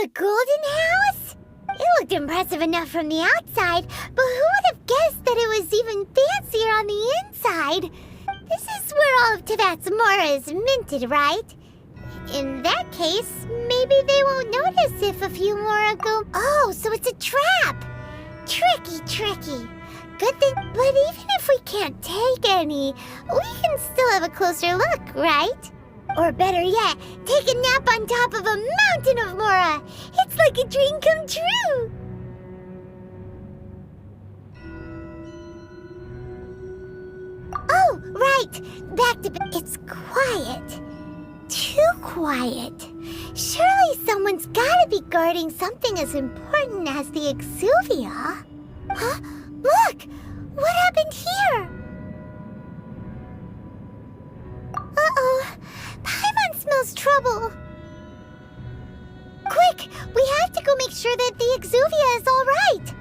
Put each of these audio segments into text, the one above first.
The golden house? It looked impressive enough from the outside, but who would have guessed that it was even fancier on the inside? This is where all of Teyvat's mora is minted, right? In that case, maybe they won't notice if a few mora go... Oh, so it's a trap! Tricky, tricky. Good thing, but even if we can't take any, we can still have a closer look, right? Or better yet, take a nap on top of a mountain of mora. It's like a dream come true. Oh, right. Back to... It's quiet. Too quiet. Surely someone's gotta be guarding something as important as the Exuvia. Huh? Look! What happened here? Uh-oh. Paimon smells trouble. Quick! We have to go make sure that the Exuvia is all right.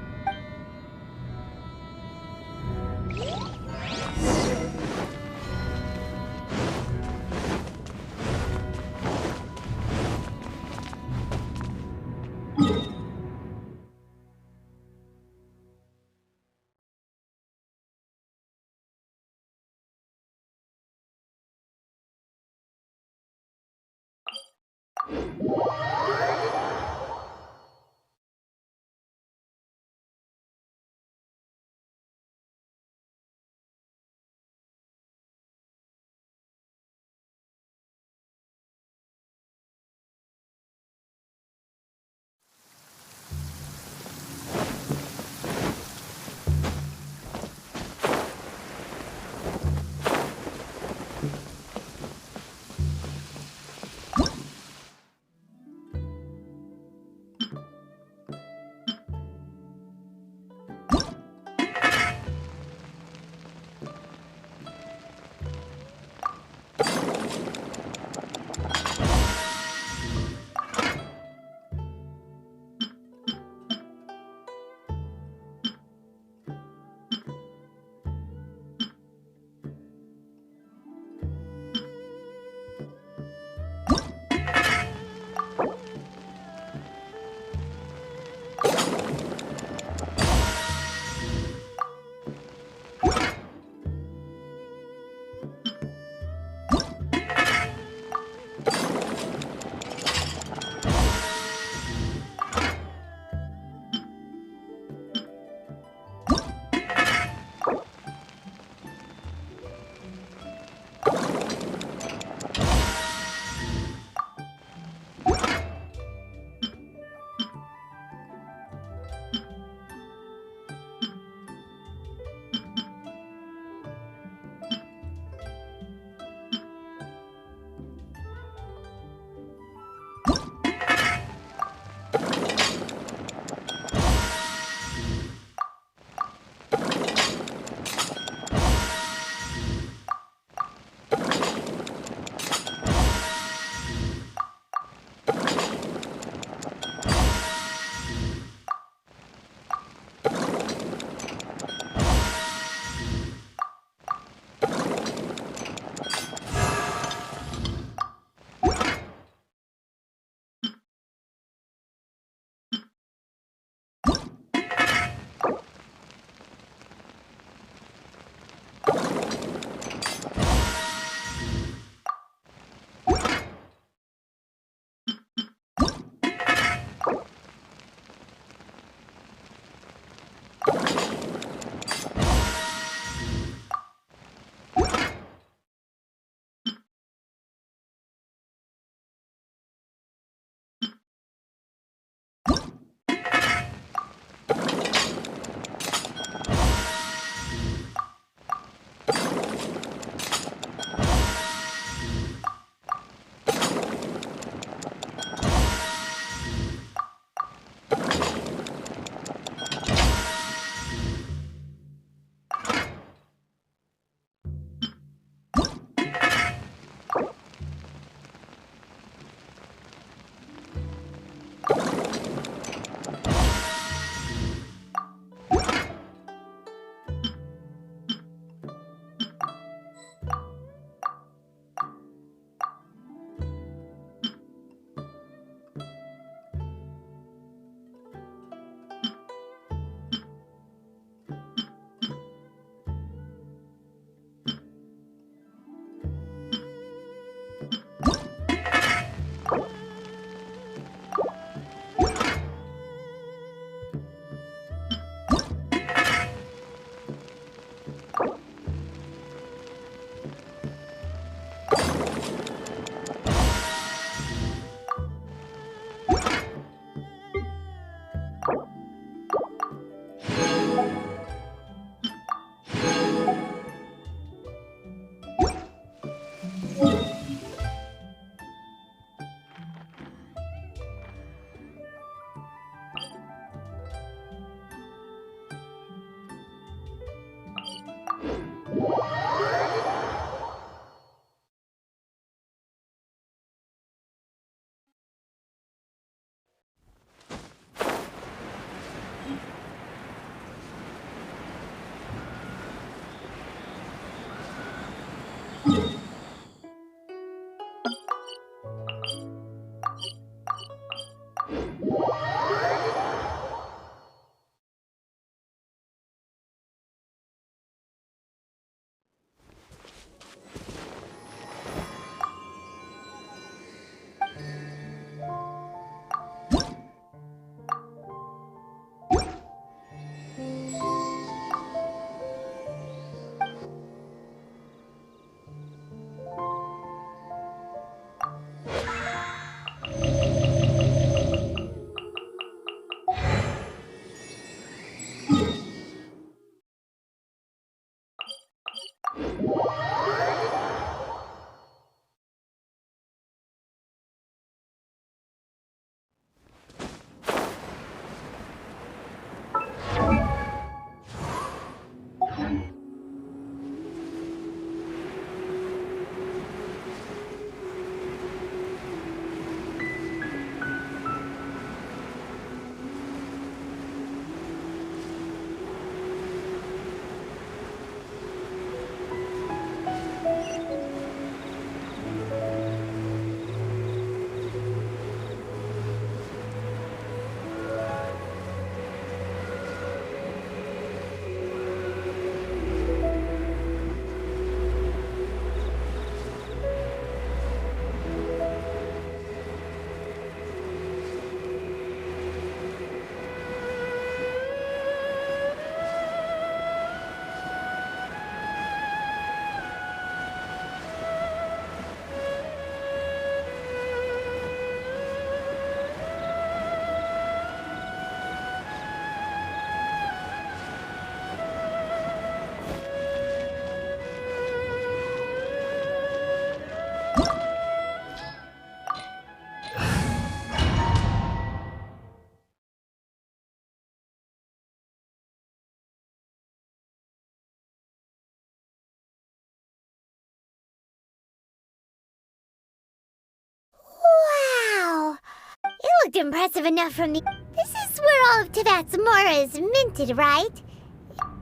looked impressive enough from the... This is where all of Tavatsumora is minted, right?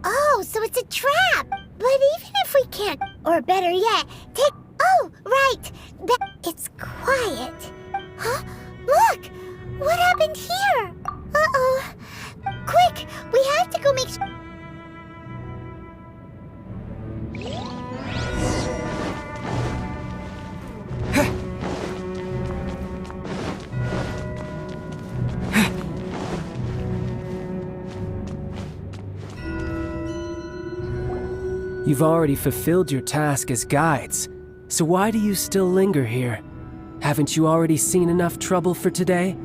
Oh, so it's a trap! But even if we can't, or better yet, take... Oh, right! It's quiet. Huh? Look! What happened here? Uh-oh. Quick! We have to go make sure... You've already fulfilled your task as guides, so why do you still linger here? Haven't you already seen enough trouble for today?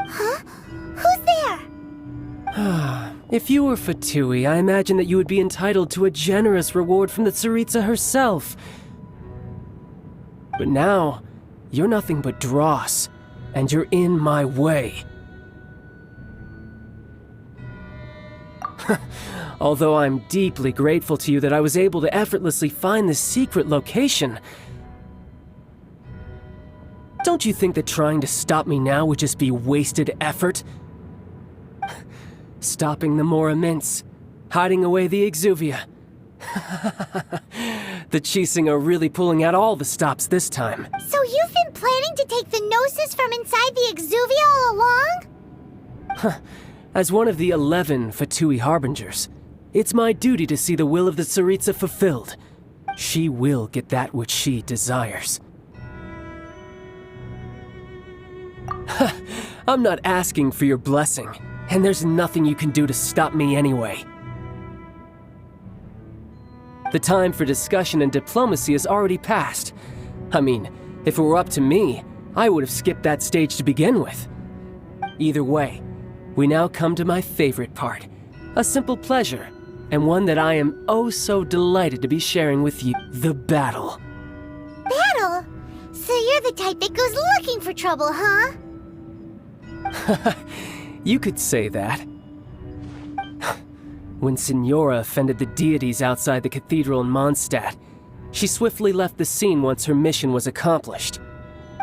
Huh? Who's there? If you were Fatui, I imagine that you would be entitled to a generous reward from the Tsaritsa herself. But now, you're nothing but dross, and you're in my way. Although I'm deeply grateful to you that I was able to effortlessly find this secret location, don't you think that trying to stop me now would just be wasted effort? Stopping the Mora Mints, hiding away the Exuvia. The Chising are really pulling out all the stops this time. So you've been planning to take the Gnosis from inside the Exuvia all along? As one of the 11 Fatui Harbingers, it's my duty to see the will of the Tsaritsa fulfilled. She will get that which she desires. I'm not asking for your blessing, and there's nothing you can do to stop me anyway. The time for discussion and diplomacy has already passed. I mean, if it were up to me, I would have skipped that stage to begin with. Either way, we now come to my favorite part, a simple pleasure, and one that I am oh so delighted to be sharing with you, the battle. Battle? So you're the type that goes looking for trouble, huh? You could say that. When Signora offended the deities outside the cathedral in Mondstadt, she swiftly left the scene once her mission was accomplished.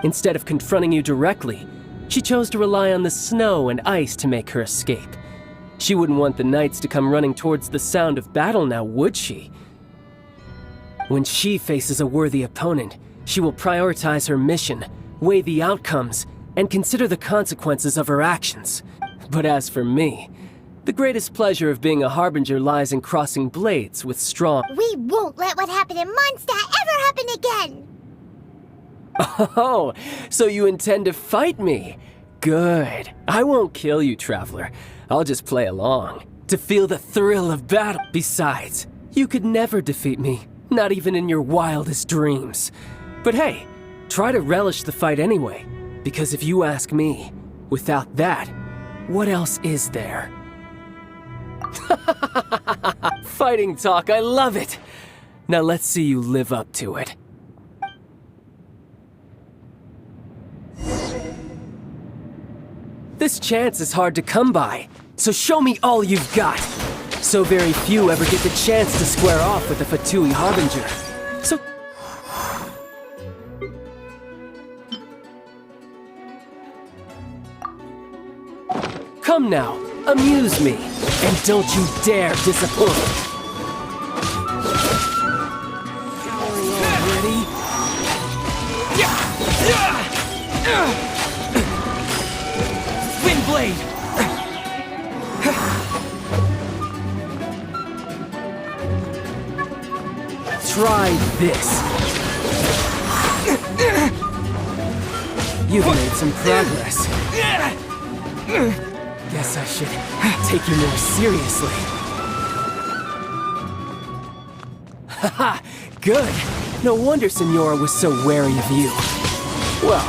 Instead of confronting you directly, she chose to rely on the snow and ice to make her escape. She wouldn't want the knights to come running towards the sound of battle now, would she? When she faces a worthy opponent, she will prioritize her mission, weigh the outcomes, and consider the consequences of her actions. But as for me, the greatest pleasure of being a Harbinger lies in crossing blades with strong... We won't let what happened in Mondstadt ever happen again! Oh, so you intend to fight me? Good. I won't kill you, Traveler. I'll just play along, to feel the thrill of battle. Besides, you could never defeat me, not even in your wildest dreams. But hey, try to relish the fight anyway, because if you ask me, without that, what else is there? Fighting talk, I love it! Now let's see you live up to it. This chance is hard to come by, so show me all you've got. So very few ever get the chance to square off with a Fatui Harbinger. So... Come now, amuse me, and don't you dare disappoint. Already? Wind blade! Try this. You've made some progress. Guess I should take you more seriously. Haha, good. No wonder Signora was so wary of you. Well,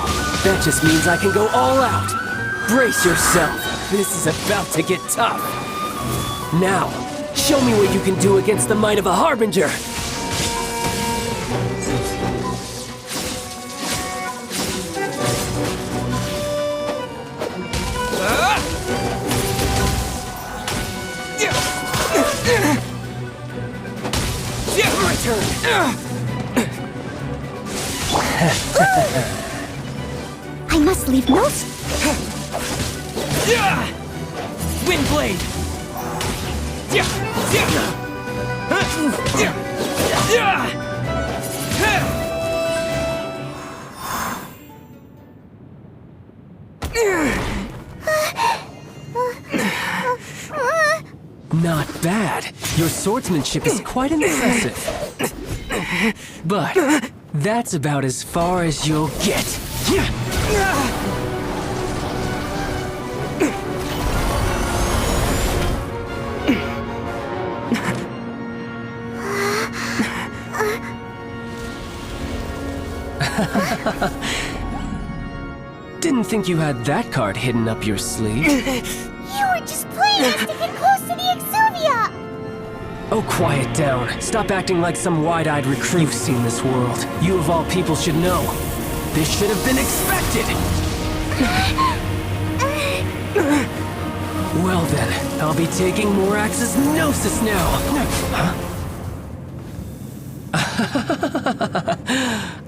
that just means I can go all out. Brace yourself. This is about to get tough. Now, show me what you can do against the might of a Harbinger. My turn. I must leave no... Windblade! Not bad. Your swordsmanship is quite impressive. But that's about as far as you'll get. Didn't think you had that card hidden up your sleeve. You were just playing us to get close to the Exuvia! Oh, quiet down. Stop acting like some wide-eyed recruit. You've seen this world. You of all people should know. This should have been expected! Well then, I'll be taking Morax's Gnosis now!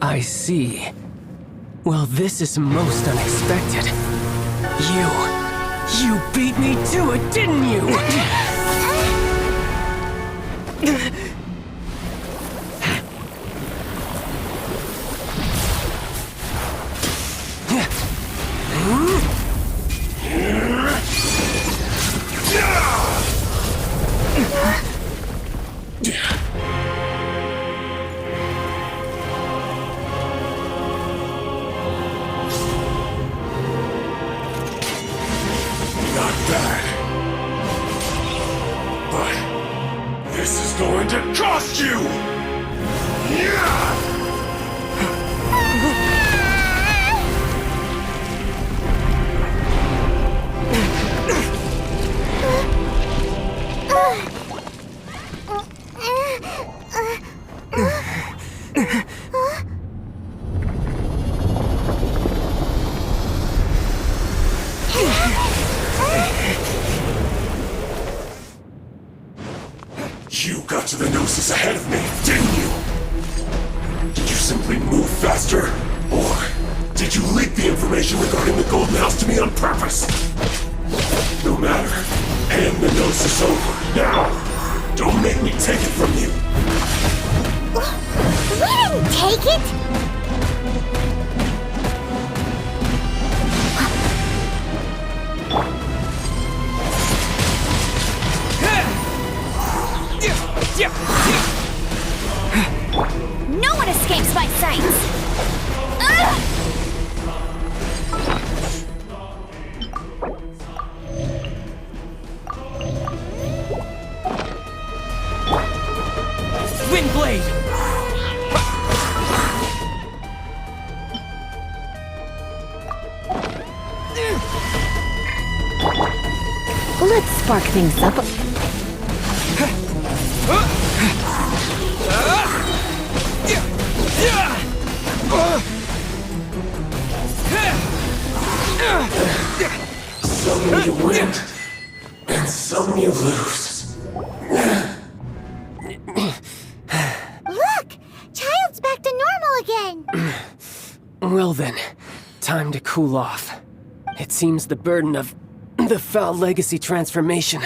I see. Well, this is most unexpected. You beat me to it, didn't you? You got to the Gnosis ahead of me, didn't you? Did you simply move faster? Or did you leak the information regarding the Golden House to me on purpose? No matter. And the Gnosis is over. Now! Don't make me take it from you! We didn't take it! No one escapes my sights! Windblade! Let's spark things up. Some you win, and some you lose. Look! Childe's back to normal again! Well then, time to cool off. It seems the burden of the foul legacy transformation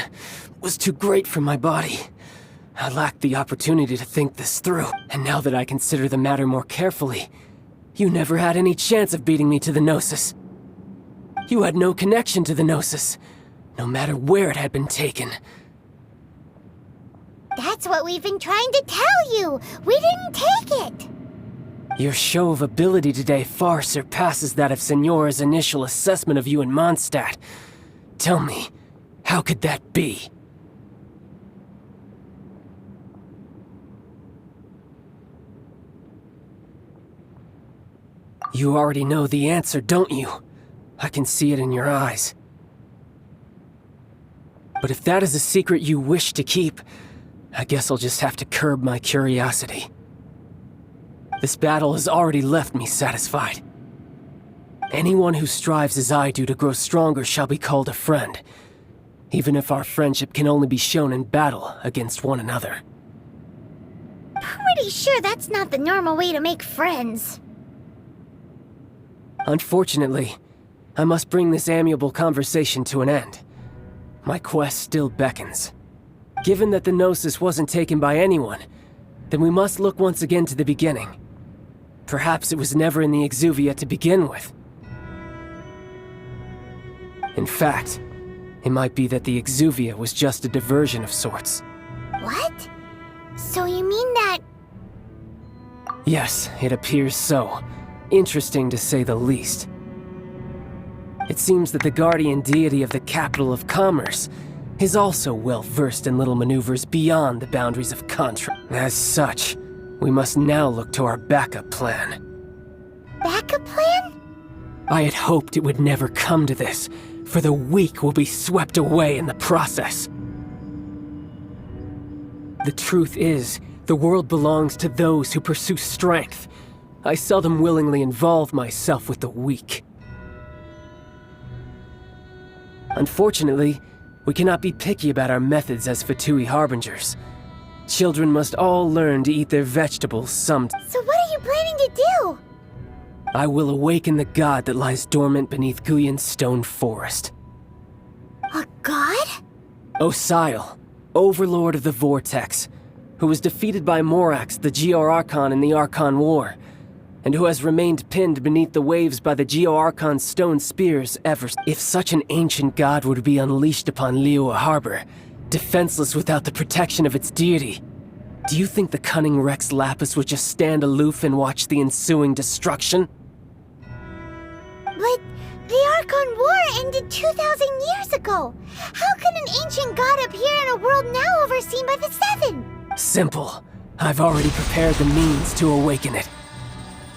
was too great for my body. I lacked the opportunity to think this through, and now that I consider the matter more carefully, you never had any chance of beating me to the Gnosis. You had no connection to the Gnosis, no matter where it had been taken. That's what we've been trying to tell you! We didn't take it! Your show of ability today far surpasses that of Signora's initial assessment of you in Mondstadt. Tell me, how could that be? You already know the answer, don't you? I can see it in your eyes. But if that is a secret you wish to keep, I guess I'll just have to curb my curiosity. This battle has already left me satisfied. Anyone who strives as I do to grow stronger shall be called a friend, even if our friendship can only be shown in battle against one another. Pretty sure that's not the normal way to make friends. Unfortunately, I must bring this amiable conversation to an end. My quest still beckons. Given that the Gnosis wasn't taken by anyone, then we must look once again to the beginning. Perhaps it was never in the Exuvia to begin with. In fact, it might be that the Exuvia was just a diversion of sorts. What? So you mean that... Yes, it appears so. Interesting to say the least. It seems that the guardian deity of the capital of commerce is also well versed in little maneuvers beyond the boundaries of contract. As such, we must now look to our backup plan. Backup plan? I had hoped it would never come to this, for the weak will be swept away in the process. The truth is, the world belongs to those who pursue strength. I seldom willingly involve myself with the weak. Unfortunately, we cannot be picky about our methods as Fatui Harbingers. Children must all learn to eat their vegetables sometime. So what are you planning to do? I will awaken the god that lies dormant beneath Guyon's stone forest. A god? Osial, overlord of the Vortex, who was defeated by Morax, the Geo-Archon in the Archon War, and who has remained pinned beneath the waves by the Geo-Archon's stone spears ever since. If such an ancient god were to be unleashed upon Liyue Harbor, defenseless without the protection of its deity, do you think the cunning Rex Lapis would just stand aloof and watch the ensuing destruction? But the Archon War ended 2,000 years ago. How can an ancient god appear in a world now overseen by the Seven? Simple. I've already prepared the means to awaken it.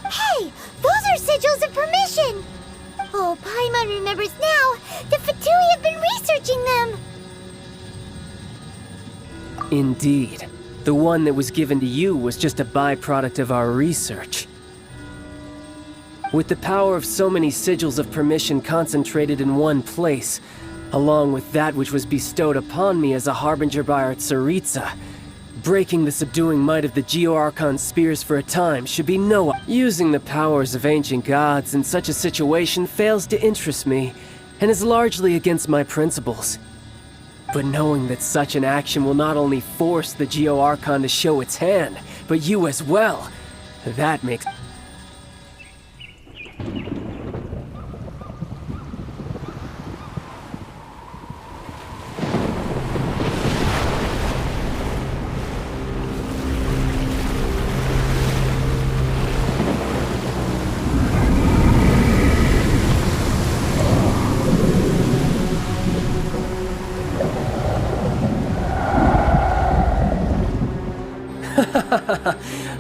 Hey, those are sigils of permission! Oh, Paimon remembers now. The Fatui have been researching them! Indeed. The one that was given to you was just a byproduct of our research. With the power of so many sigils of permission concentrated in one place, along with that which was bestowed upon me as a harbinger by our Tsaritsa, breaking the subduing might of the Geo-Archon spears for a time should be no... Using the powers of ancient gods in such a situation fails to interest me, and is largely against my principles. But knowing that such an action will not only force the Geo-Archon to show its hand, but you as well, that makes...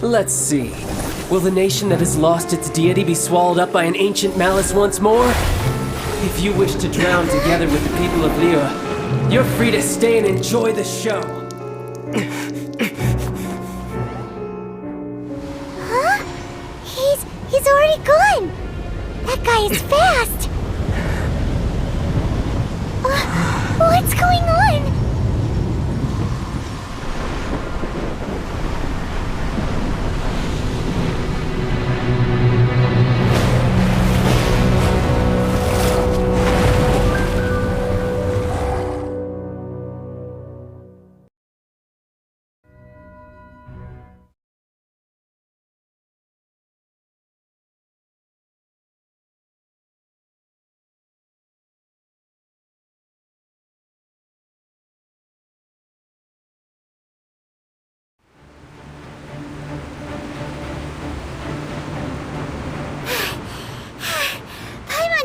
Let's see. Will the nation that has lost its deity be swallowed up by an ancient malice once more? If you wish to drown together with the people of Liyue, you're free to stay and enjoy the show. Huh? He's already gone! That guy is fast! What's going on?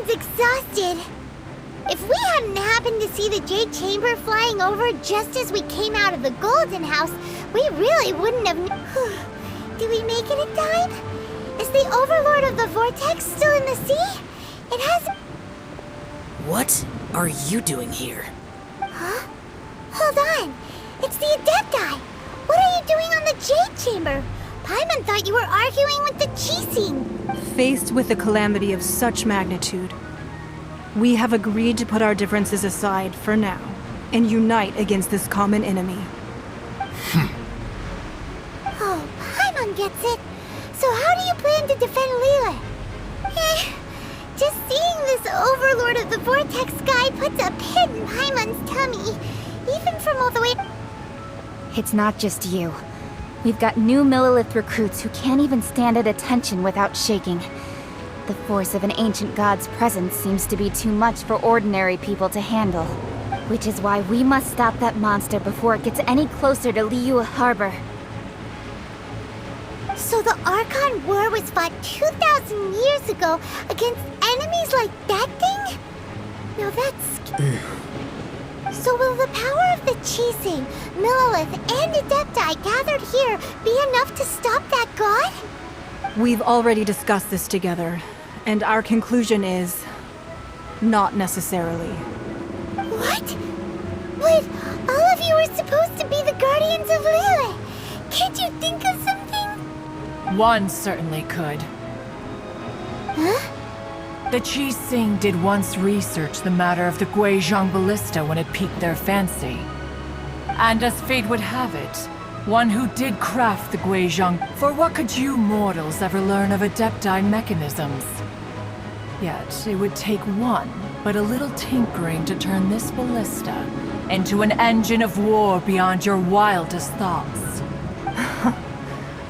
Exhausted. If we hadn't happened to see the Jade Chamber flying over just as we came out of the Golden House, we really wouldn't have... Did we make it in time? Is the Overlord of the Vortex still in the sea? It has... What are you doing here? Huh? Hold on. It's the Adepti. What are you doing on the Jade Chamber? Paimon thought you were arguing with the Chising. Faced with a calamity of such magnitude, we have agreed to put our differences aside for now and unite against this common enemy. Oh, Paimon gets it. So how do you plan to defend Liyue? Just seeing this Overlord vortex guy puts a pin in Paimon's tummy, even from all the way... It's not just you. We've got new Millilith recruits who can't even stand at attention without shaking. The force of an ancient god's presence seems to be too much for ordinary people to handle. Which is why we must stop that monster before it gets any closer to Liyue Harbor. So the Archon War was fought 2,000 years ago against enemies like that thing? Now that's... So will the power of the Chising, Millilith, and Adepti gathered here be enough to stop that god? We've already discussed this together, and our conclusion is... not necessarily. What? But all of you are supposed to be the Guardians of Liyue. Can't you think of something? One certainly could. Huh? The Chising did once research the matter of the Gleison ballista when it piqued their fancy. And as fate would have it, one who did craft the Gleison... For what could you mortals ever learn of Adepti mechanisms? Yet, it would take one, but a little tinkering to turn this ballista into an engine of war beyond your wildest thoughts.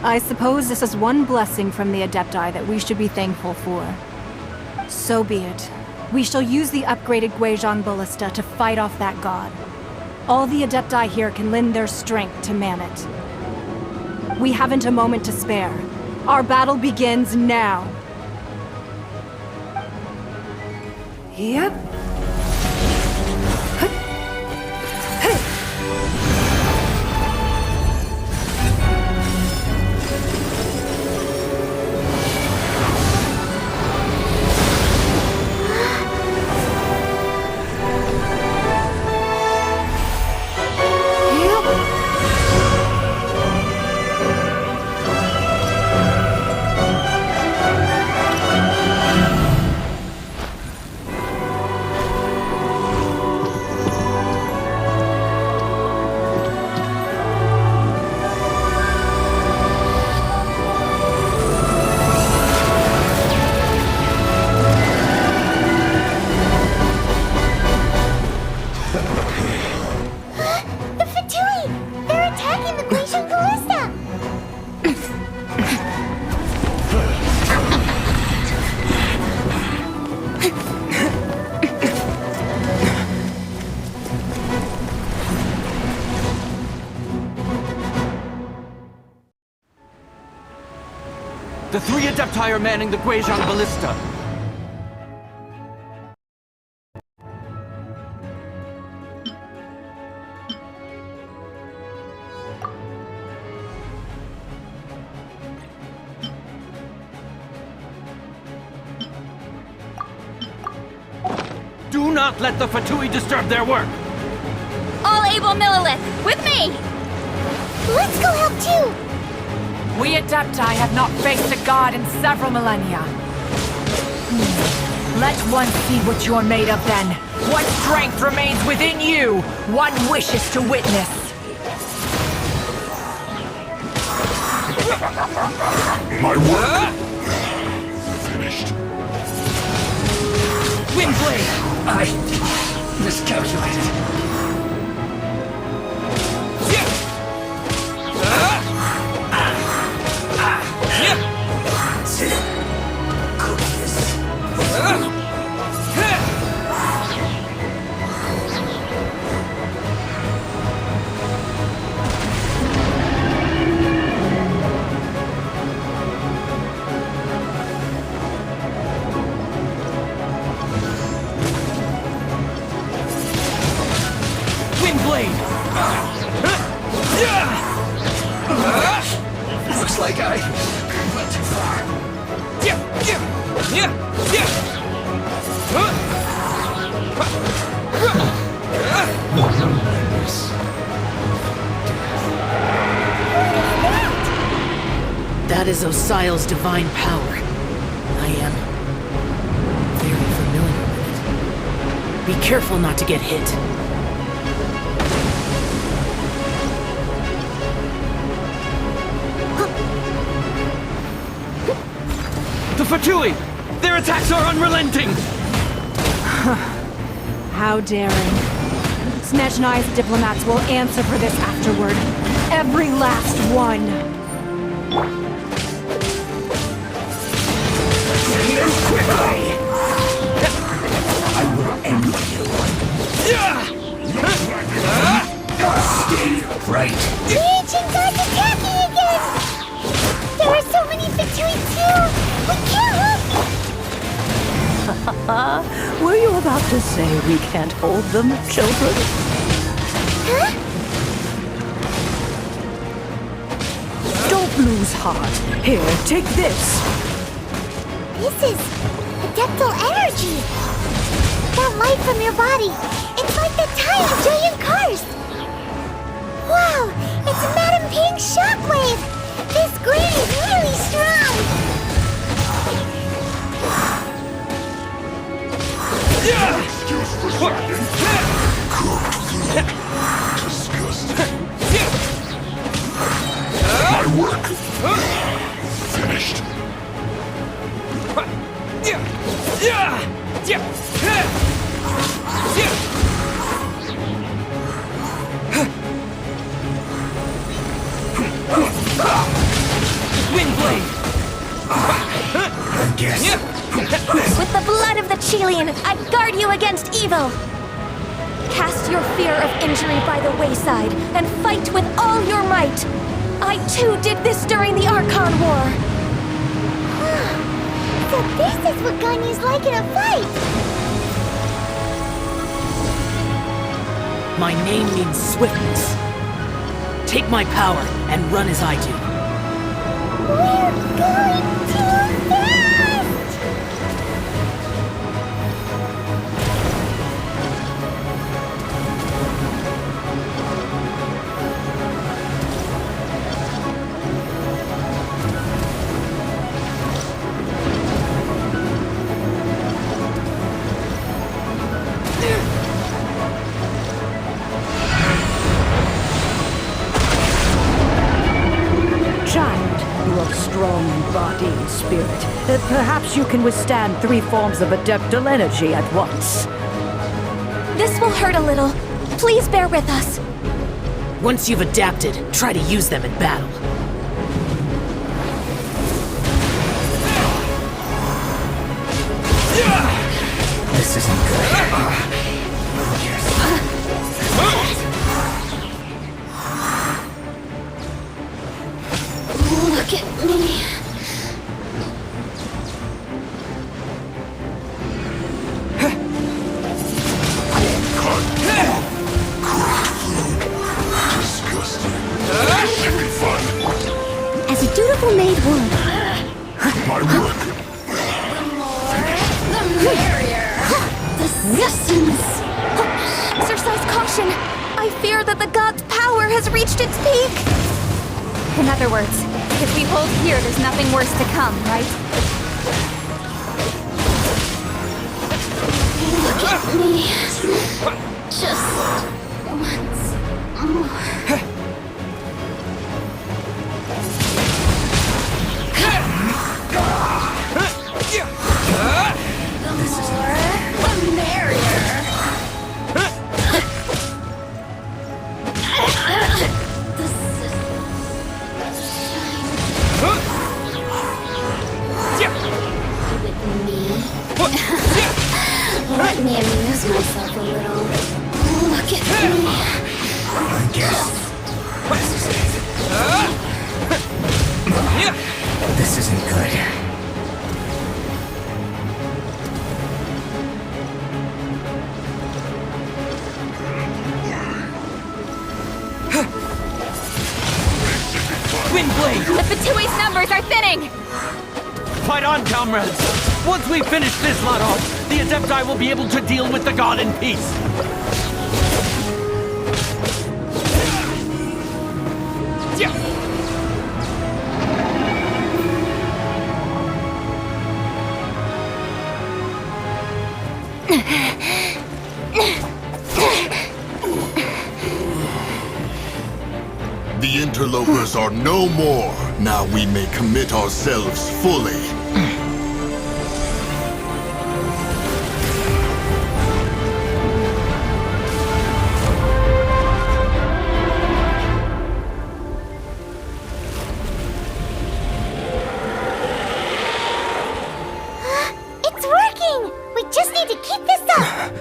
I suppose this is one blessing from the Adepti that we should be thankful for. So be it. We shall use the upgraded Gleison ballista to fight off that god. All the Adepti here can lend their strength to man it. We haven't a moment to spare. Our battle begins now. Yep. The three Adepti are manning the Gleison ballista. Do not let the Fatui disturb their work! All able Millilith, with me! Let's go help too! We Adepti have not faced a god in several millennia. Let one see what you're made of then. What strength remains within you? One wishes to witness. My work! Finished. Windblade! I miscalculated. Looks like I went too far. That is Osial's divine power. I am very familiar with it. Be careful not to get hit. The Fatui! Their attacks are unrelenting! How daring. Snezhnai's diplomats will answer for this afterward. Every last one. I will end you. Stay right. The ancient god's attacking again! There are so many between too! We can't look! Were you about to say we can't hold them, children? Huh? Don't lose heart. Here, take this. This is adeptal energy! That light from your body, it's like the tide of giant cars! Wow, it's Madame Ping's shockwave! This green is really strong! Excuse for slacking. Disgusting. My work finished. Windblade! I guess. With the blood of the Chilean, I guard you against evil! Cast your fear of injury by the wayside, and fight with all your might! I too did this during the Archon War! So this is what Ganyu's like in a fight! My name means swiftness. Take my power and run as I do. We're going too fast! Child, you are strong in body and spirit. Perhaps you can withstand 3 forms of adeptal energy at once. This will hurt a little. Please bear with us. Once you've adapted, try to use them in battle. This isn't good. Look at me. Disgusting. Should be fun. As a dutiful maid would. My work. Exercise caution! I fear that the god's power has reached its peak! In other words, if we hold here, there's nothing worse to come, right? Look at me. Just once more. This is The merrier. Let me amuse myself a little. Look at me. I guess. This isn't good. Windblade! The Fatui's numbers are thinning! Fight on, comrades! Once we finish this lot off, the Adepti will be able to deal with the god in peace! The interlopers are no more. Now we may commit ourselves fully. to keep this up!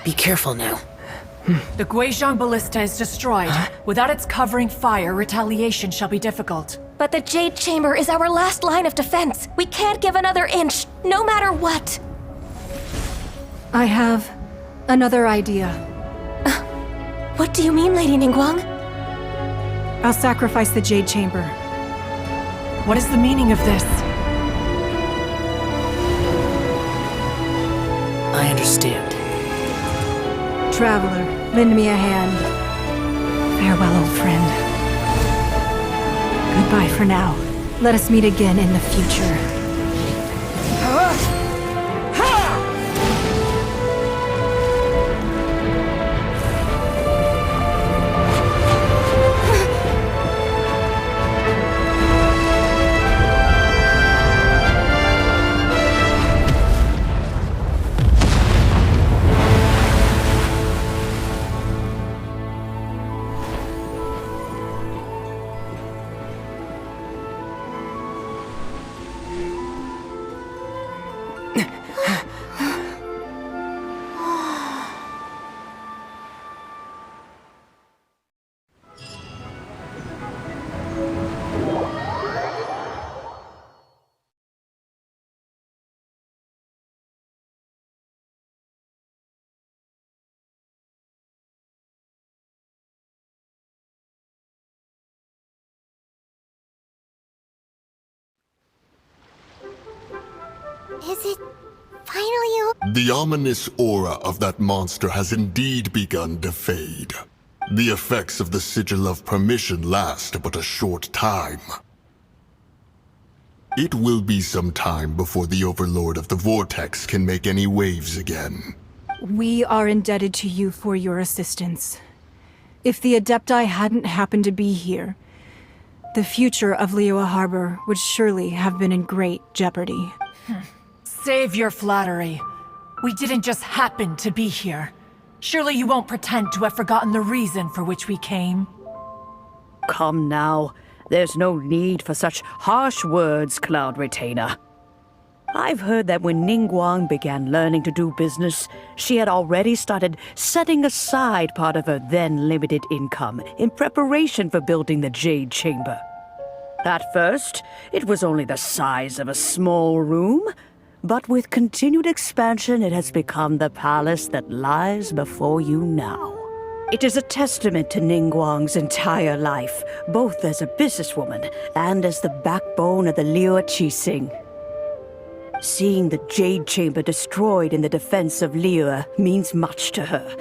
Be careful now. The Guizhong Ballista is destroyed. Without its covering fire, retaliation shall be difficult. But the Jade Chamber is our last line of defense. We can't give another inch, no matter what. I have another idea. What do you mean, Lady Ningguang? I'll sacrifice the Jade Chamber. What is the meaning of this? I understand. Traveler, lend me a hand. Farewell, old friend. Goodbye for now. Let us meet again in the future. Is it finally over? The ominous aura of that monster has indeed begun to fade. The effects of the Sigil of Permission last but a short time. It will be some time before the Overlord of the Vortex can make any waves again. We are indebted to you for your assistance. If the Adepti hadn't happened to be here, the future of Liyue Harbor would surely have been in great jeopardy. Save your flattery. We didn't just happen to be here. Surely you won't pretend to have forgotten the reason for which we came. Come now. There's no need for such harsh words, Cloud Retainer. I've heard that when Ningguang began learning to do business, she had already started setting aside part of her then limited income in preparation for building the Jade Chamber. At first, it was only the size of a small room, but with continued expansion, it has become the palace that lies before you now. It is a testament to Ningguang's entire life, both as a businesswoman and as the backbone of the Liyue Qixing. Seeing the Jade Chamber destroyed in the defense of Liyue means much to her.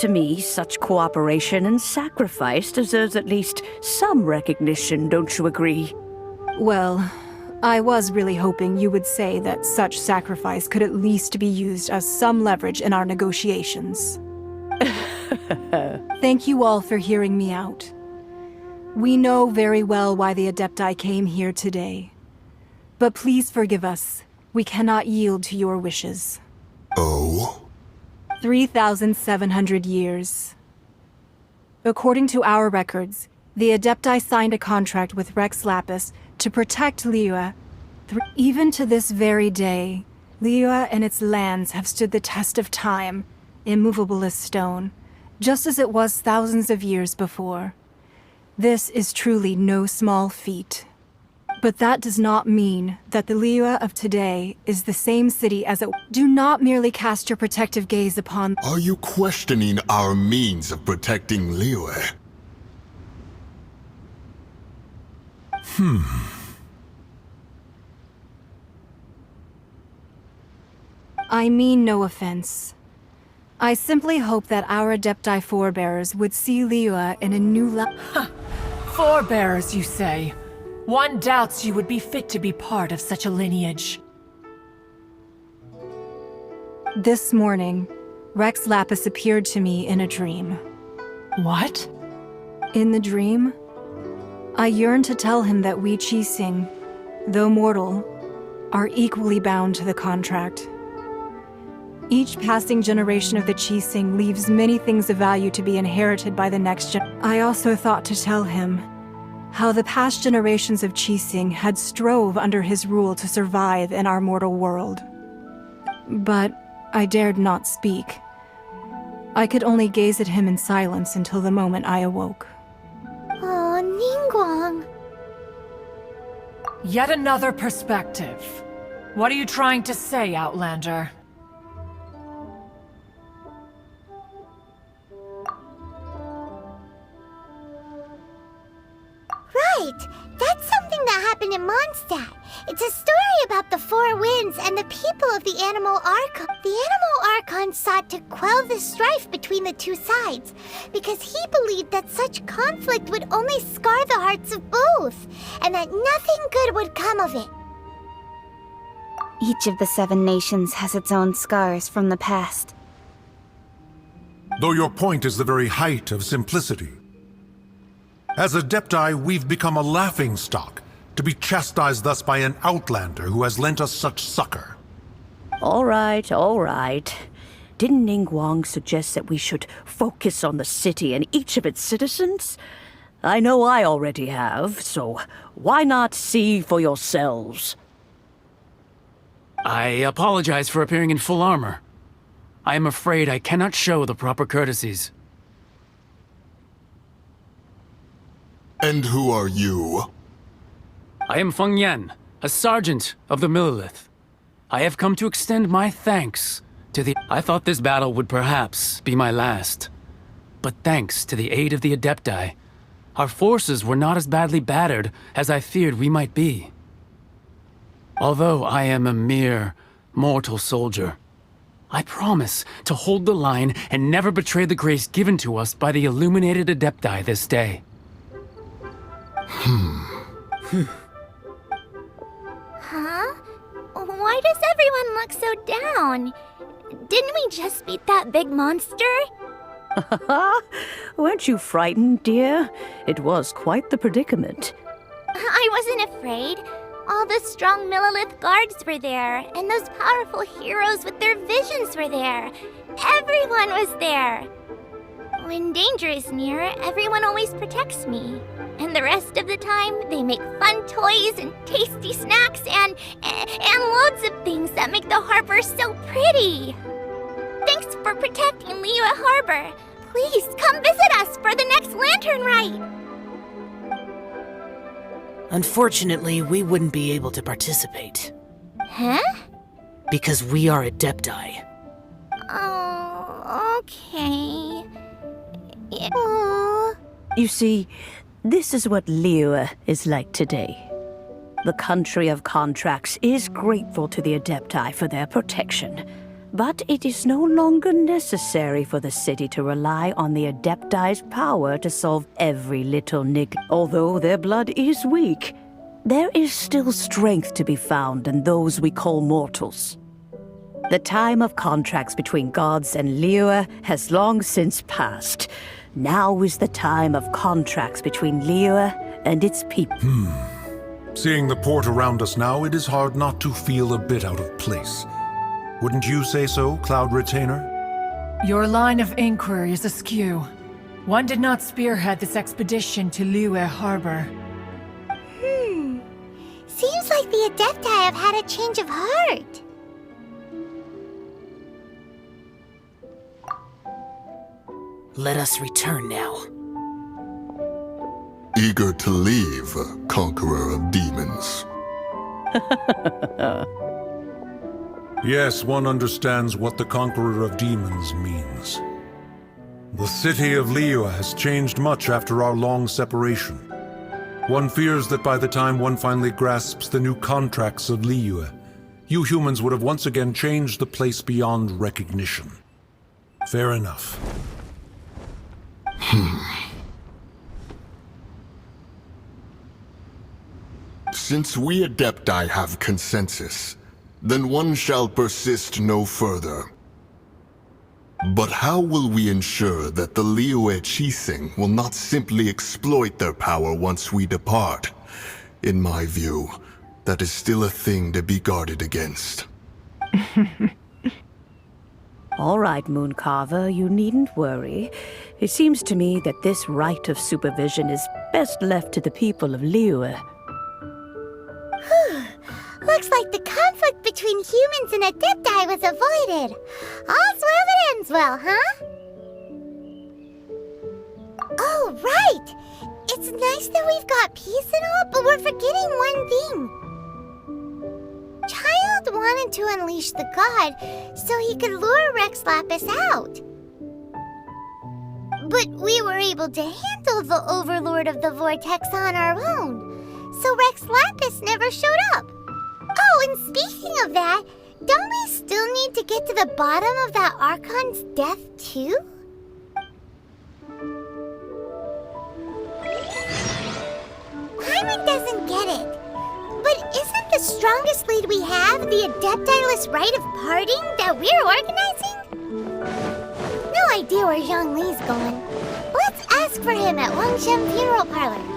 To me, such cooperation and sacrifice deserves at least some recognition, don't you agree? Well, I was really hoping you would say that such sacrifice could at least be used as some leverage in our negotiations. Thank you all for hearing me out. We know very well why the Adepti came here today. But please forgive us. We cannot yield to your wishes. Oh? 3,700 years. According to our records, the Adepti signed a contract with Rex Lapis to protect Liyue. Even to this very day, Liyue and its lands have stood the test of time, immovable as stone, just as it was thousands of years before. This is truly no small feat. But that does not mean that the Liyue of today is the same city as it. Do not merely cast your protective gaze upon. Are you questioning our means of protecting Liyue? I mean no offense. I simply hope that our Adepti forebears would see Liyue in a new light. Forebears, you say? One doubts you would be fit to be part of such a lineage. This morning, Rex Lapis appeared to me in a dream. What? In the dream, I yearned to tell him that we Qixing, though mortal, are equally bound to the contract. Each passing generation of the Qixing leaves many things of value to be inherited by the next gen. I also thought to tell him how the past generations of Qixing had strove under his rule to survive in our mortal world. But I dared not speak. I could only gaze at him in silence until the moment I awoke. Oh, Ningguang. Yet another perspective. What are you trying to say, Outlander? Right! That's something that happened in Mondstadt. It's a story about the Four Winds and the people of the Animal Archon. The Animal Archon sought to quell the strife between the two sides, because he believed that such conflict would only scar the hearts of both, and that nothing good would come of it. Each of the 7 nations has its own scars from the past. Though your point is the very height of simplicity. As Adepti, we've become a laughingstock, to be chastised thus by an outlander who has lent us such succor. All right, all right. Didn't Ningguang suggest that we should focus on the city and each of its citizens? I know I already have, so why not see for yourselves? I apologize for appearing in full armor. I am afraid I cannot show the proper courtesies. And who are you? I am Feng Yan, a sergeant of the Millilith. I have come to extend my thanks to the... I thought this battle would perhaps be my last. But thanks to the aid of the Adepti, our forces were not as badly battered as I feared we might be. Although I am a mere mortal soldier, I promise to hold the line and never betray the grace given to us by the illuminated Adepti this day. Huh? Why does everyone look so down? Didn't we just beat that big monster? Weren't you frightened, dear? It was quite the predicament. I wasn't afraid. All the strong Millilith guards were there, and those powerful heroes with their visions were there. Everyone was there. When danger is near, everyone always protects me. And the rest of the time, they make fun toys and tasty snacks and loads of things that make the harbor so pretty. Thanks for protecting Liyue Harbor. Please come visit us for the next lantern rite. Unfortunately, we wouldn't be able to participate. Huh? Because we are Adepti. Oh, okay. Oh. You see, this is what Liyue is like today. The country of contracts is grateful to the Adepti for their protection, but it is no longer necessary for the city to rely on the Adepti's power to solve every little nick. Although their blood is weak, there is still strength to be found in those we call mortals. The time of contracts between gods and Liyue has long since passed. Now is the time of contracts between Liyue and its people. Seeing the port around us now, it is hard not to feel a bit out of place. Wouldn't you say so, Cloud Retainer? Your line of inquiry is askew. One did not spearhead this expedition to Liyue Harbor. Seems like the Adepti have had a change of heart. Let us return now. Eager to leave, conqueror of demons. Yes, one understands what the Conqueror of Demons means. The city of Liyue has changed much after our long separation. One fears that by the time one finally grasps the new contracts of Liyue, you humans would have once again changed the place beyond recognition. Fair enough. Since we Adepti have consensus, then one shall persist no further. But how will we ensure that the Liyue Qixing will not simply exploit their power once we depart? In my view, that is still a thing to be guarded against. All right, Mooncarver, you needn't worry. It seems to me that this right of supervision is best left to the people of Liyue. Looks like the conflict between humans and Adepti was avoided. All's well that ends well, huh? Oh, right! It's nice that we've got peace and all, but we're forgetting one thing. Childe wanted to unleash the god so he could lure Rex Lapis out. But we were able to handle the Overlord of the Vortex on our own, so Rex Lapis never showed up. Oh, and speaking of that, don't we still need to get to the bottom of that Archon's death, too? Paimon doesn't get it. But isn't the strongest lead we have the Adepti-less rite of parting that we're organizing? No idea where Zhongli's going. Let's ask for him at Wangshen Funeral Parlor.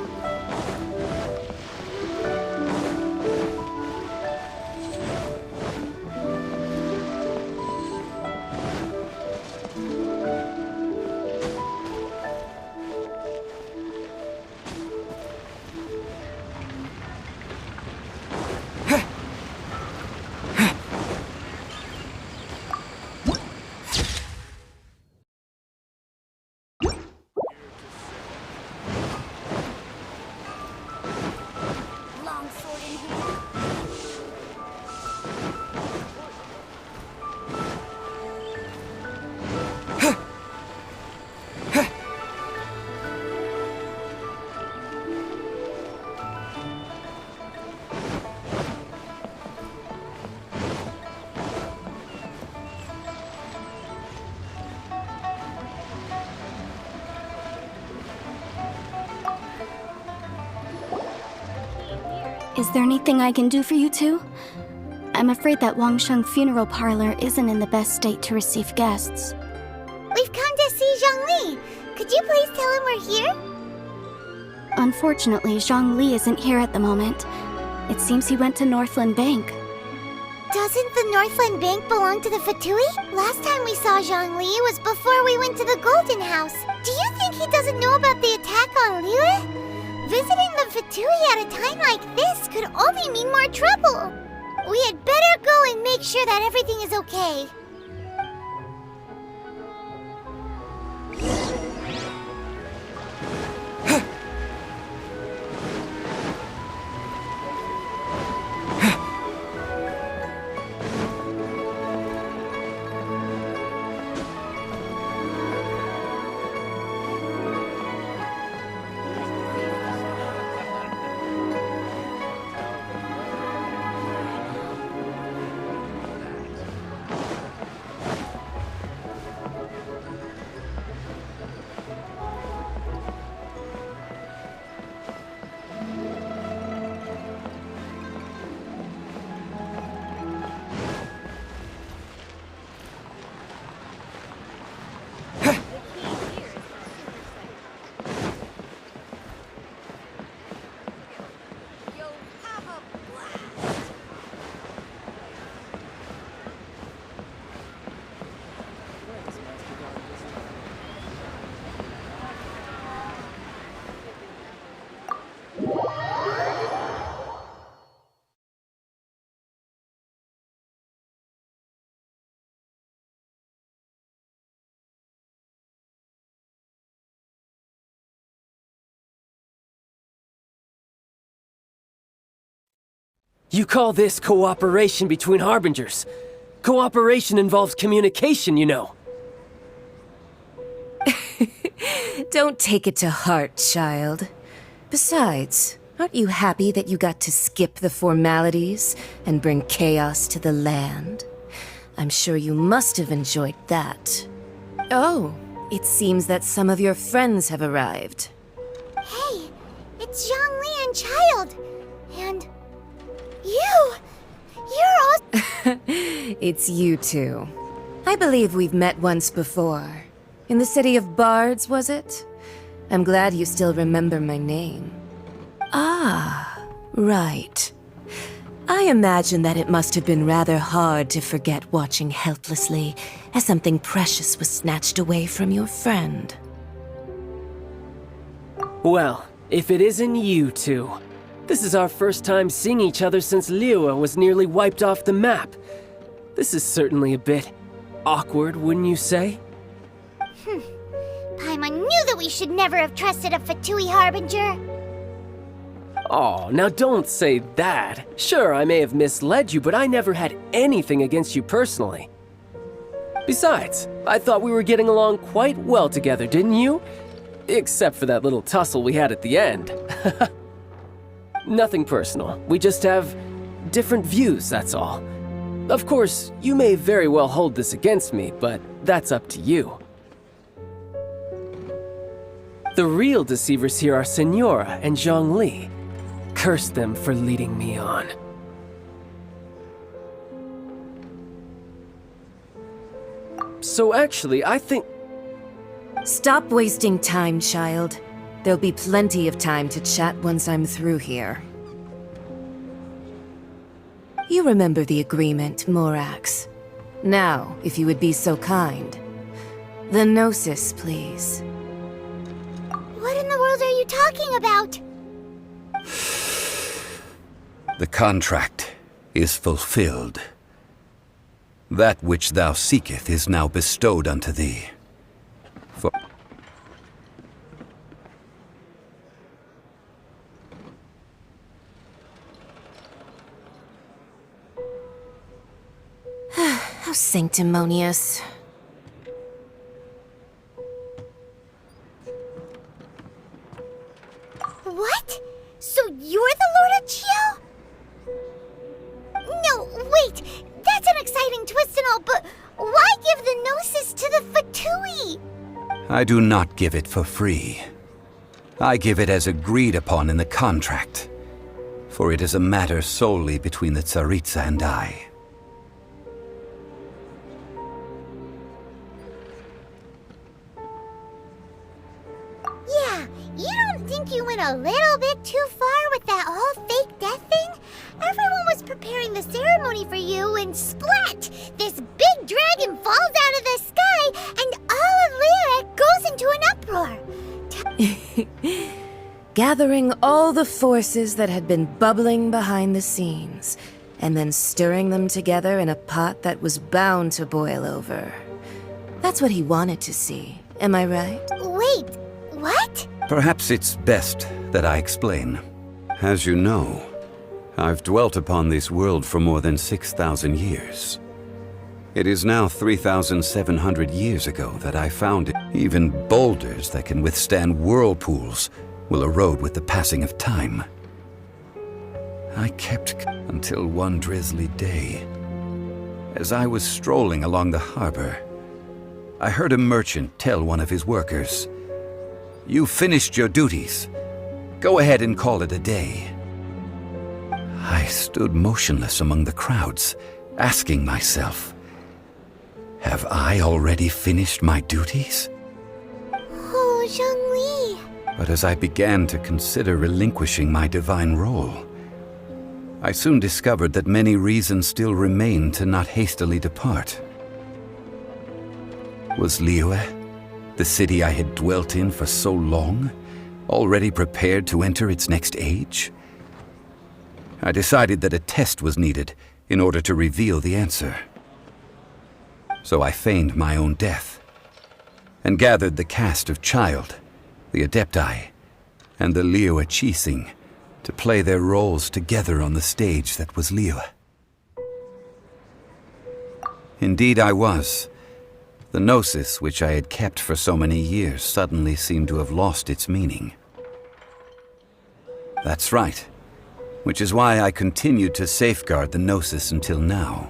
Is there anything I can do for you two? I'm afraid that Wangshen Funeral Parlor isn't in the best state to receive guests. We've come to see Zhongli. Could you please tell him we're here? Unfortunately, Zhongli isn't here at the moment. It seems he went to Northland Bank. Doesn't the Northland Bank belong to the Fatui? Last time we saw Zhongli was before we went to the Golden House. Do you think he doesn't know about the attack on Liyue? Visiting the Fatui at a time like this could only mean more trouble. We had better go and make sure that everything is okay. You call this cooperation between Harbingers? Cooperation involves communication, you know. Don't take it to heart, child. Besides, Aren't you happy that you got to skip the formalities and bring chaos to the land? I'm sure you must have enjoyed that. Oh, it seems that some of your friends have arrived. Hey, it's Zhongli and Childe. And you! You're all... It's you two. I believe we've met once before. In the City of Bards, was it? I'm glad you still remember my name. Ah, right. I imagine that it must have been rather hard to forget watching helplessly as something precious was snatched away from your friend. Well, if it isn't you two. This is our first time seeing each other since Liyue was nearly wiped off the map. This is certainly a bit awkward, wouldn't you say? Paimon knew that we should never have trusted a Fatui Harbinger. Oh, now don't say that. Sure, I may have misled you, but I never had anything against you personally. Besides, I thought we were getting along quite well together, didn't you? Except for that little tussle we had at the end. Nothing personal. We just have different views, that's all. Of course, you may very well hold this against me, but that's up to you. The real deceivers here are Senora and Zhongli. Curse them for leading me on. So actually, I think... Stop wasting time, child. There'll be plenty of time to chat once I'm through here. You remember the agreement, Morax. Now, if you would be so kind. The Gnosis, please. What in the world are you talking about? The contract is fulfilled. That which thou seeketh is now bestowed unto thee. For How sanctimonious. What? So you're the Lord of Chio? No, wait! That's an exciting twist and all, but why give the Gnosis to the Fatui? I do not give it for free. I give it as agreed upon in the contract, for it is a matter solely between the Tsaritsa and I. Yeah, you don't think you went a little bit too far with that whole fake death thing? Everyone was preparing the ceremony for you and splat! This big dragon falls out of the sky and all of Liyue goes into an uproar. Gathering all the forces that had been bubbling behind the scenes, and then stirring them together in a pot that was bound to boil over. That's what he wanted to see, am I right? Wait, what? Perhaps it's best that I explain. As you know, I've dwelt upon this world for more than 6,000 years. It is now 3,700 years ago that I found it. Even boulders that can withstand whirlpools will erode with the passing of time. I kept until one drizzly day. As I was strolling along the harbor, I heard a merchant tell one of his workers, "You finished your duties. Go ahead and call it a day." I stood motionless among the crowds, asking myself, have I already finished my duties? Oh, Zhongli. But as I began to consider relinquishing my divine role, I soon discovered that many reasons still remained to not hastily depart. Was Liyue, the city I had dwelt in for so long, already prepared to enter its next age? I decided that a test was needed in order to reveal the answer. So I feigned my own death, and gathered the cast of Childe, the Adepti, and the Liyue Qixing to play their roles together on the stage that was Liyue. Indeed I was. The Gnosis, which I had kept for so many years, suddenly seemed to have lost its meaning. That's right. Which is why I continued to safeguard the Gnosis until now.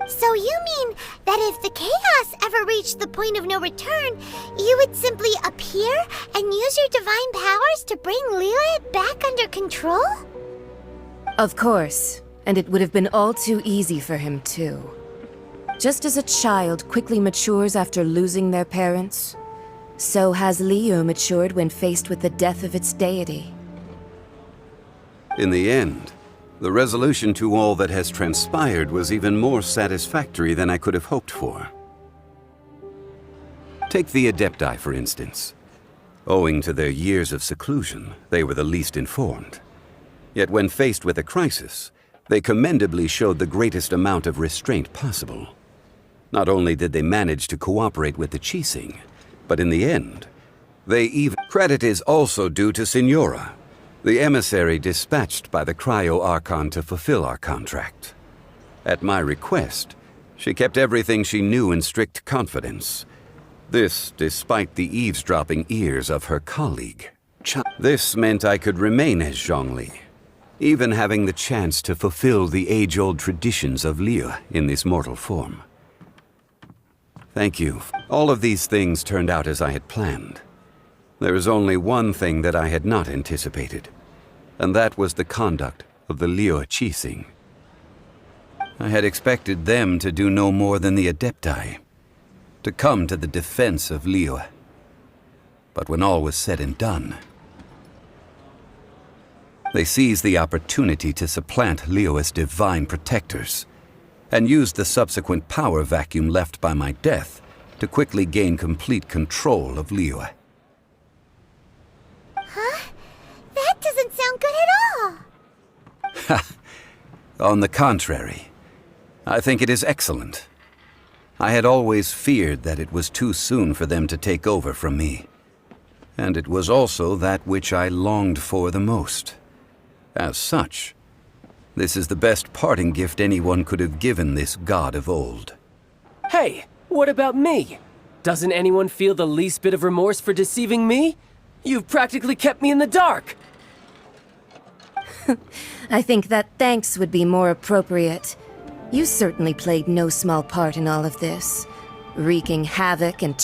So you mean that if the chaos ever reached the point of no return, you would simply appear and use your divine powers to bring Lilith back under control? Of course, and it would have been all too easy for him too. Just as a child quickly matures after losing their parents, so has Liyue matured when faced with the death of its deity. In the end, the resolution to all that has transpired was even more satisfactory than I could have hoped for. Take the Adepti, for instance. Owing to their years of seclusion, they were the least informed. Yet when faced with a crisis, they commendably showed the greatest amount of restraint possible. Not only did they manage to cooperate with the Qixing, but in the end, they even... Credit is also due to Signora, the emissary dispatched by the Cryo-Archon to fulfill our contract. At my request, she kept everything she knew in strict confidence. This despite the eavesdropping ears of her colleague. This meant I could remain as Zhongli, even having the chance to fulfill the age-old traditions of Liyue in this mortal form. Thank you. All of these things turned out as I had planned. There is only one thing that I had not anticipated, and that was the conduct of the Liyue Qixing. I had expected them to do no more than the Adepti, to come to the defense of Liyue. But when all was said and done, they seized the opportunity to supplant Liyue as divine protectors, and used the subsequent power vacuum left by my death to quickly gain complete control of Liyue. Huh? That doesn't sound good at all! On the contrary, I think it is excellent. I had always feared that it was too soon for them to take over from me, and it was also that which I longed for the most. As such, this is the best parting gift anyone could have given this god of old. Hey, what about me? Doesn't anyone feel the least bit of remorse for deceiving me? You've practically kept me in the dark! I think that thanks would be more appropriate. You certainly played no small part in all of this, wreaking havoc and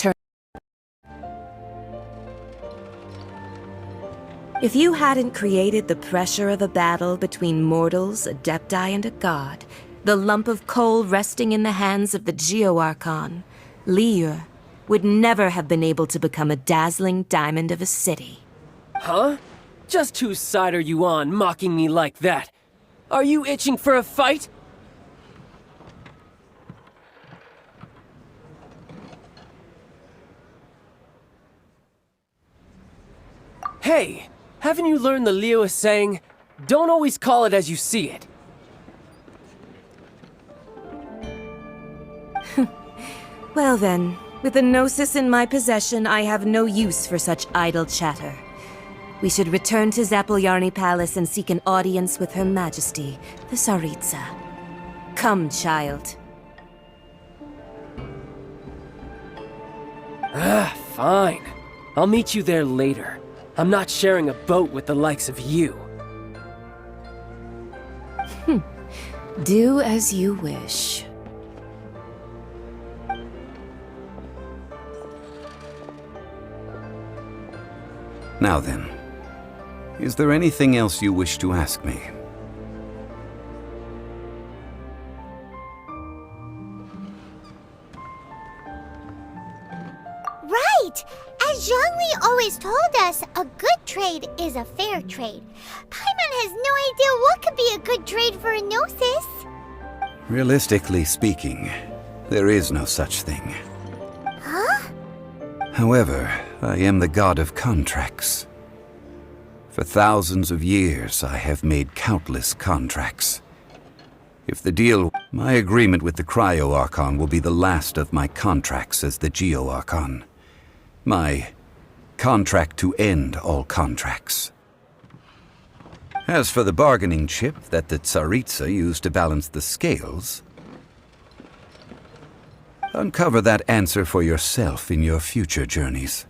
If you hadn't created the pressure of a battle between mortals, Adepti, and a god, the lump of coal resting in the hands of the Geo-Archon, Liyue would never have been able to become a dazzling diamond of a city. Huh? Just whose side are you on, mocking me like that? Are you itching for a fight? Hey! Haven't you learned the Liyue saying, don't always call it as you see it? Well then, with the Gnosis in my possession, I have no use for such idle chatter. We should return to Zapoljarny Palace and seek an audience with Her Majesty, the Tsaritsa. Come, child. Fine. I'll meet you there later. I'm not sharing a boat with the likes of you. Do as you wish. Now then, is there anything else you wish to ask me? Right! As Zhongli always told us, a good trade is a fair trade. Paimon has no idea what could be a good trade for a Gnosis. Realistically speaking, there is no such thing. Huh? However, I am the god of contracts. For thousands of years, I have made countless contracts. If the deal... My agreement with the Cryo-Archon will be the last of my contracts as the Geo-Archon. My contract to end all contracts. As for the bargaining chip that the Tsaritsa used to balance the scales, uncover that answer for yourself in your future journeys.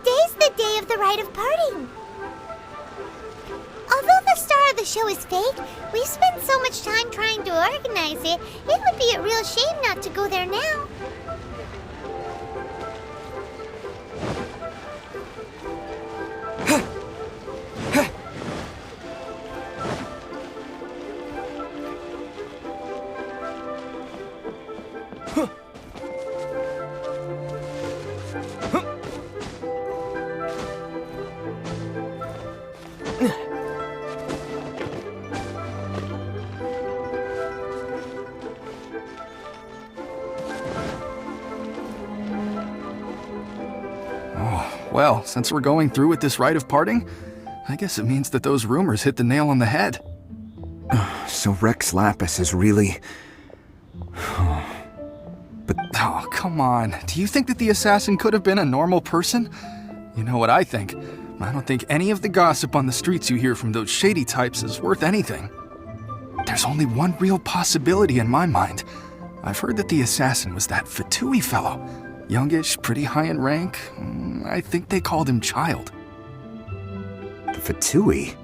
today's the day of the rite of parting. Although the star of the show is fake, we've spent so much time trying to organize it, it would be a real shame not to go there now. Well, since we're going through with this rite of parting, I guess it means that those rumors hit the nail on the head. So Rex Lapis is really... But, oh, come on. Do you think that the assassin could have been a normal person? You know what I think. I don't think any of the gossip on the streets you hear from those shady types is worth anything. There's only one real possibility in my mind. I've heard that the assassin was that Fatui fellow. Youngish, pretty high in rank. I think they called him Childe. The Fatui?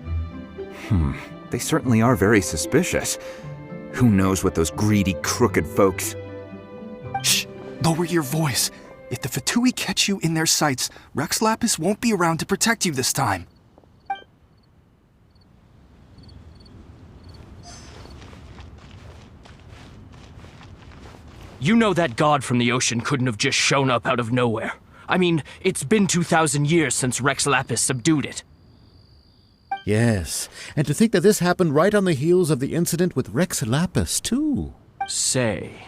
They certainly are very suspicious. Who knows what those greedy, crooked folks... Shh! Lower your voice. If the Fatui catch you in their sights, Rex Lapis won't be around to protect you this time. You know that god from the ocean couldn't have just shown up out of nowhere. I mean, it's been 2,000 years since Rex Lapis subdued it. Yes, and to think that this happened right on the heels of the incident with Rex Lapis, too. Say,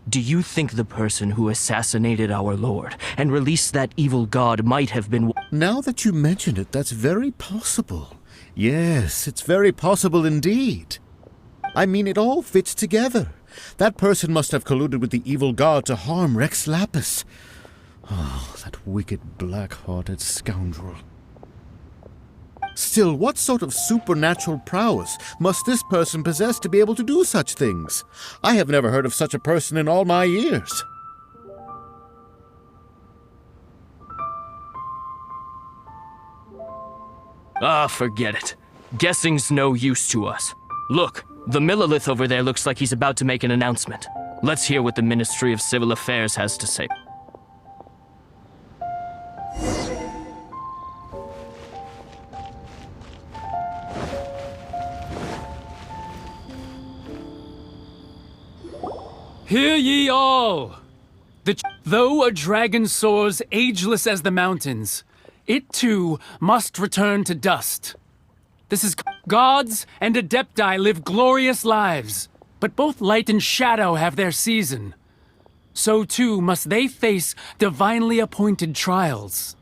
do you think the person who assassinated our lord and released that evil god might have been... Now that you mention it, that's very possible. Yes, it's very possible indeed. I mean, it all fits together. That person must have colluded with the evil god to harm Rex Lapis. Oh, that wicked, black-hearted scoundrel. Still, what sort of supernatural prowess must this person possess to be able to do such things? I have never heard of such a person in all my years. Ah, forget it. Guessing's no use to us. Look, the Millilith over there looks like he's about to make an announcement. Let's hear what the Ministry of Civil Affairs has to say. Hear ye all! Though a dragon soars ageless as the mountains, it too must return to dust. This is gods and adepti live glorious lives, but both light and shadow have their season. So too must they face divinely appointed trials.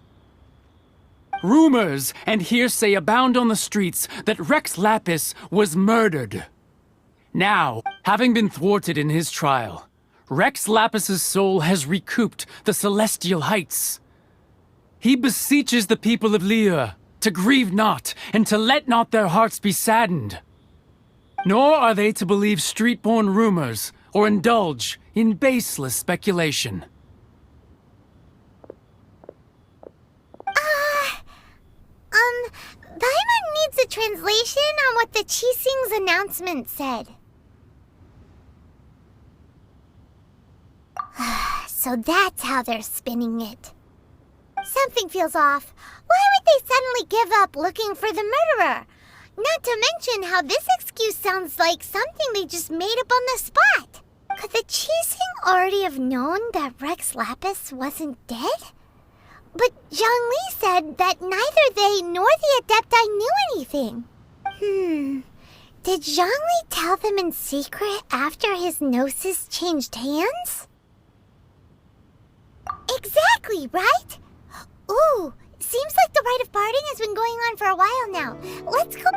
Rumors and hearsay abound on the streets that Rex Lapis was murdered. Now, having been thwarted in his trial, Rex Lapis's soul has recouped the celestial heights. He beseeches the people of Liyue to grieve not, and to let not their hearts be saddened. Nor are they to believe street-born rumors, or indulge in baseless speculation. Paimon needs a translation on what the Qixing's announcement said. So that's how they're spinning it. Something feels off. Why would they suddenly give up looking for the murderer? Not to mention how this excuse sounds like something they just made up on the spot. Could the Qixing already have known that Rex Lapis wasn't dead? But Zhongli said that neither they nor the Adepti knew anything. Did Zhongli tell them in secret after his gnosis changed hands? Exactly, right? Ooh, seems like the rite of parting has been going on for a while now. Let's go...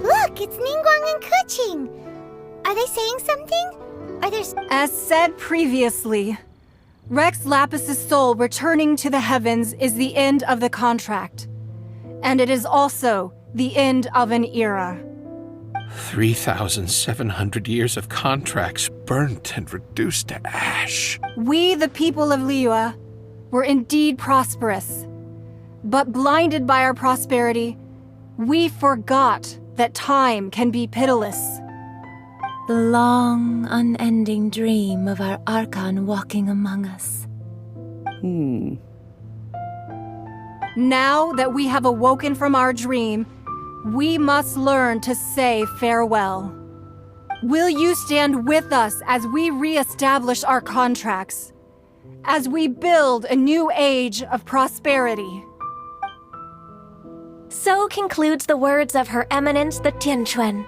Look, it's Ningguang and Keqing. Are they saying something? Are there... As said previously, Rex Lapis's soul returning to the heavens is the end of the contract. And it is also the end of an era. 3,700 years of contracts burnt and reduced to ash. We, the people of Liyue, were indeed prosperous. But blinded by our prosperity, we forgot that time can be pitiless. The long, unending dream of our Archon walking among us. Now that we have awoken from our dream, we must learn to say farewell. Will you stand with us as we re-establish our contracts? As we build a new age of prosperity? So concludes the words of Her Eminence the Tianquan.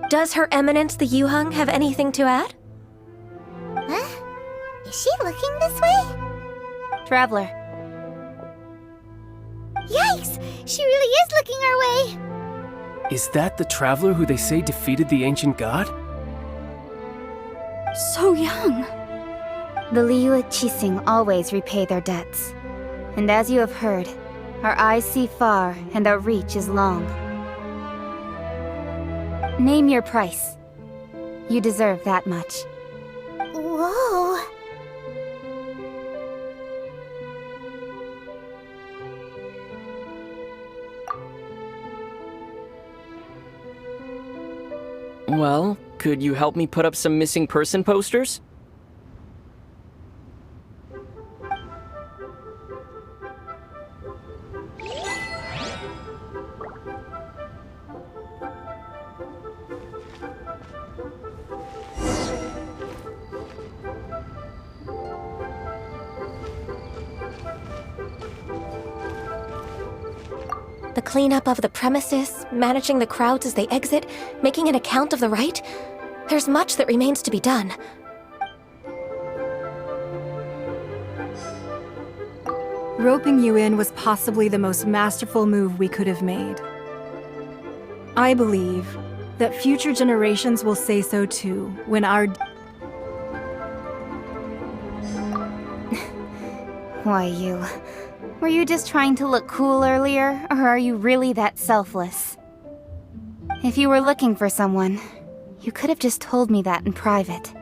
Does Her Eminence the Yuheng have anything to add? Huh? Is she looking this way? Traveler. Yikes! She really is looking our way! Is that the traveler who they say defeated the ancient god? So young. The Liyue Qixing always repay their debts. And as you have heard, our eyes see far and our reach is long. Name your price. You deserve that much. Whoa! Well, could you help me put up some missing person posters? The cleanup of the premises, managing the crowds as they exit, making an account of the rite? There's much that remains to be done. Roping you in was possibly the most masterful move we could have made. I believe that future generations will say so too when our... Why, you... Were you just trying to look cool earlier, or are you really that selfless? If you were looking for someone, you could have just told me that in private.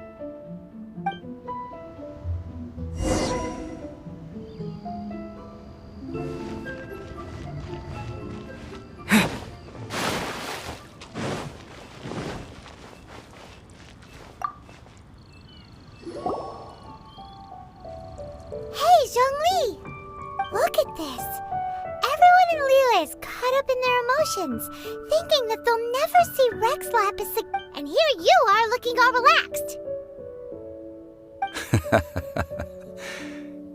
Hey, Zhongli! Look at this! Everyone in Liyue is caught up in their emotions, thinking that they'll never see Rex Lapis again. And here you are looking all relaxed.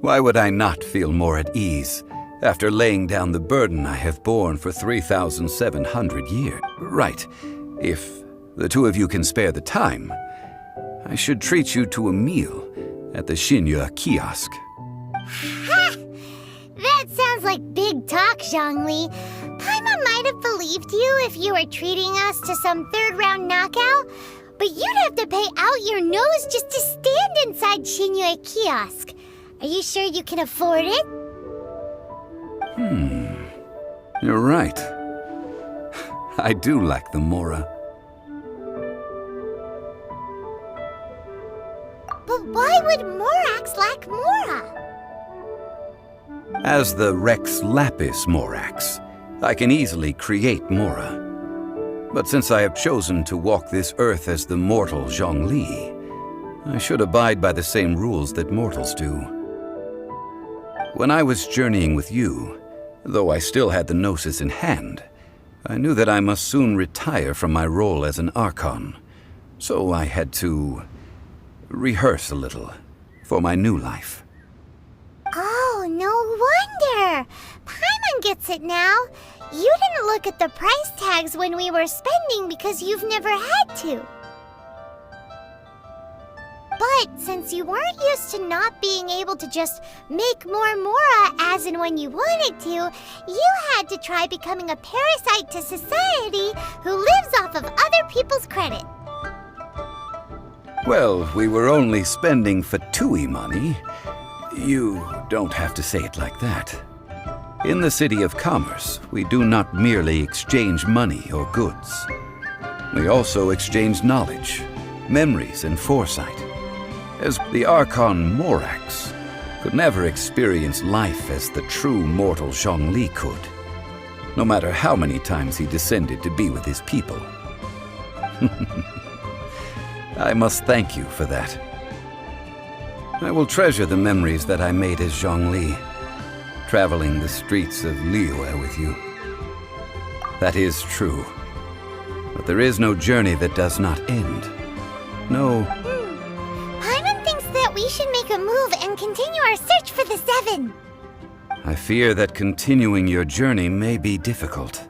Why would I not feel more at ease after laying down the burden I have borne for 3,700 years? Right. If the two of you can spare the time, I should treat you to a meal at the Xinyue kiosk. Ha! That sounds like big talk, Zhongli. Paimon might have believed you if you were treating us to some third-round knockout, but you'd have to pay out your nose just to stand inside Xinyue kiosk. Are you sure you can afford it? You're right. I do lack the Mora. But why would Morax lack Mora? As the Rex Lapis Morax, I can easily create Mora. But since I have chosen to walk this earth as the mortal Zhongli, I should abide by the same rules that mortals do. When I was journeying with you, though I still had the Gnosis in hand, I knew that I must soon retire from my role as an Archon. So I had to rehearse a little for my new life. Oh, no wonder! Paimon gets it now. You didn't look at the price tags when we were spending because you've never had to. But since you weren't used to not being able to just make more Mora as and when you wanted to, you had to try becoming a parasite to society who lives off of other people's credit. Well, we were only spending Fatui money. You don't have to say it like that. In the City of Commerce, we do not merely exchange money or goods. We also exchange knowledge, memories, and foresight. As the Archon Morax could never experience life as the true mortal Zhongli could, no matter how many times he descended to be with his people. I must thank you for that. I will treasure the memories that I made as Zhongli, traveling the streets of Liyue with you. That is true. But there is no journey that does not end. No. Paimon thinks that we should make a move and continue our search for the Seven. I fear that continuing your journey may be difficult.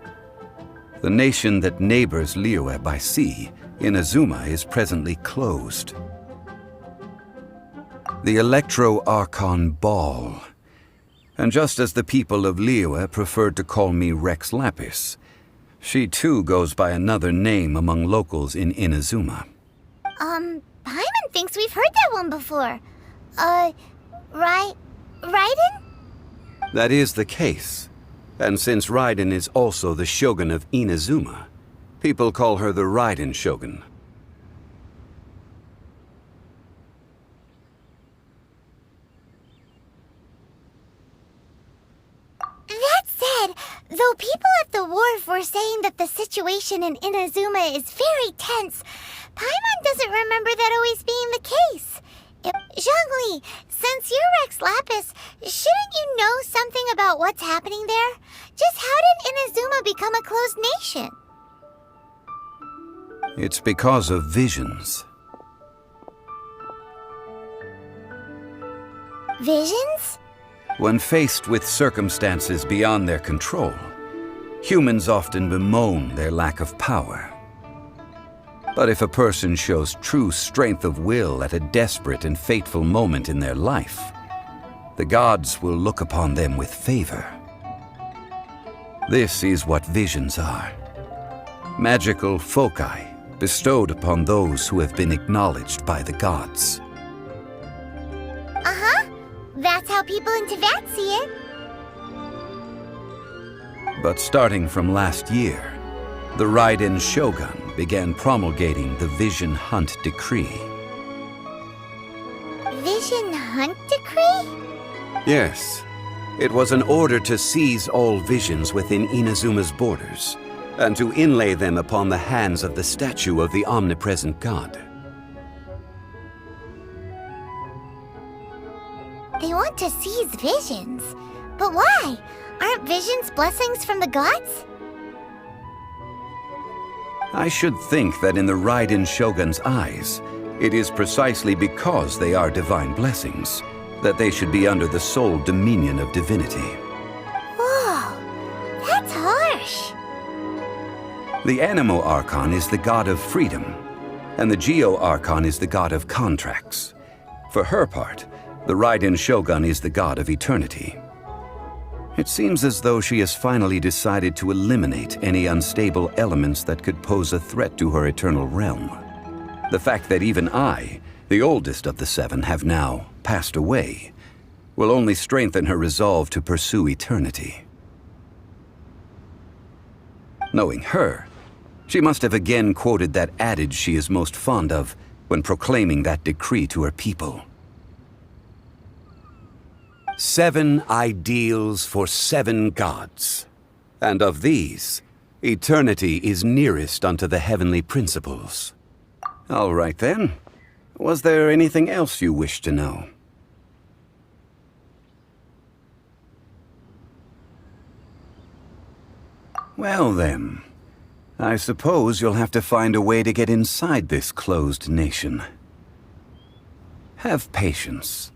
The nation that neighbors Liyue by sea, Inazuma, is presently closed. The Electro-Archon Ball. And just as the people of Liyue preferred to call me Rex Lapis, she too goes by another name among locals in Inazuma. Paimon thinks we've heard that one before. Raiden? That is the case. And since Raiden is also the Shogun of Inazuma, people call her the Raiden Shogun. That said, though people at the wharf were saying that the situation in Inazuma is very tense, Paimon doesn't remember that always being the case. Zhongli, since you're Rex Lapis, shouldn't you know something about what's happening there? Just how did Inazuma become a closed nation? It's because of visions. Visions? When faced with circumstances beyond their control, humans often bemoan their lack of power. But if a person shows true strength of will at a desperate and fateful moment in their life, the gods will look upon them with favor. This is what visions are. Magical foci bestowed upon those who have been acknowledged by the gods. Uh-huh. That's how people in Teyvat see it. But starting from last year, the Raiden Shogun began promulgating the Vision Hunt Decree. Vision Hunt Decree? Yes. It was an order to seize all visions within Inazuma's borders, and to inlay them upon the hands of the statue of the omnipresent god. They want to seize visions. But why? Aren't visions blessings from the gods? I should think that in the Raiden Shogun's eyes, it is precisely because they are divine blessings that they should be under the sole dominion of divinity. Whoa, that's harsh. The Animo Archon is the god of freedom, and the Geo Archon is the god of contracts. For her part, the Raiden Shogun is the god of eternity. It seems as though she has finally decided to eliminate any unstable elements that could pose a threat to her eternal realm. The fact that even I, the oldest of the seven, have now passed away, will only strengthen her resolve to pursue eternity. Knowing her, she must have again quoted that adage she is most fond of when proclaiming that decree to her people. 7 ideals for 7 gods, and of these, eternity is nearest unto the heavenly principles. All right then. Was there anything else you wished to know? Well then, I suppose you'll have to find a way to get inside this closed nation. Have patience.